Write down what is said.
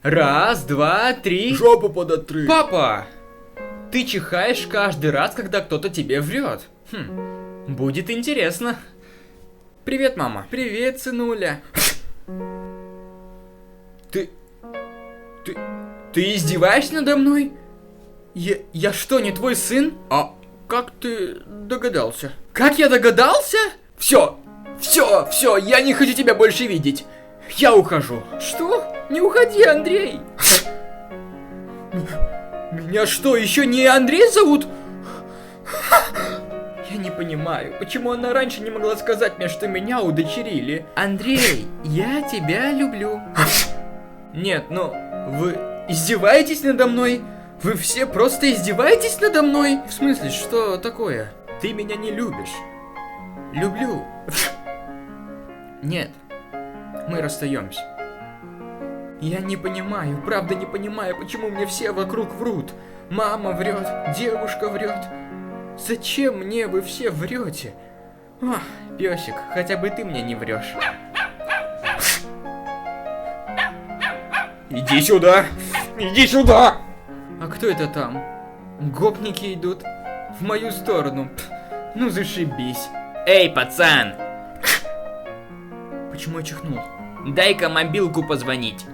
Раз, два, три. Жопу подотри. Папа! Ты чихаешь каждый раз, когда кто-то тебе врет. Будет интересно. Привет, мама. Привет, сынуля. Ты издеваешься надо мной? Я что, не твой сын? А как ты догадался? Как я догадался? Все, я не хочу тебя больше видеть. Я ухожу. Что? Не уходи, Андрей. Меня что, еще не Андрей зовут? Я не понимаю, почему она раньше не могла сказать мне, что меня удочерили. Андрей, я тебя люблю. Нет, ну, вы издеваетесь надо мной? Вы все просто издеваетесь надо мной? В смысле, что такое? Ты меня не любишь. Люблю. Нет, мы расстаемся. Я не понимаю, правда не понимаю, почему мне все вокруг врут. Мама врет, девушка врет. Зачем мне вы все врете? Ох, песик, хотя бы ты мне не врешь. Иди сюда! Иди сюда! А кто это там? Гопники идут в мою сторону. Ну зашибись. Эй, пацан! Почему я чихнул? Дай-ка мобилку позвонить.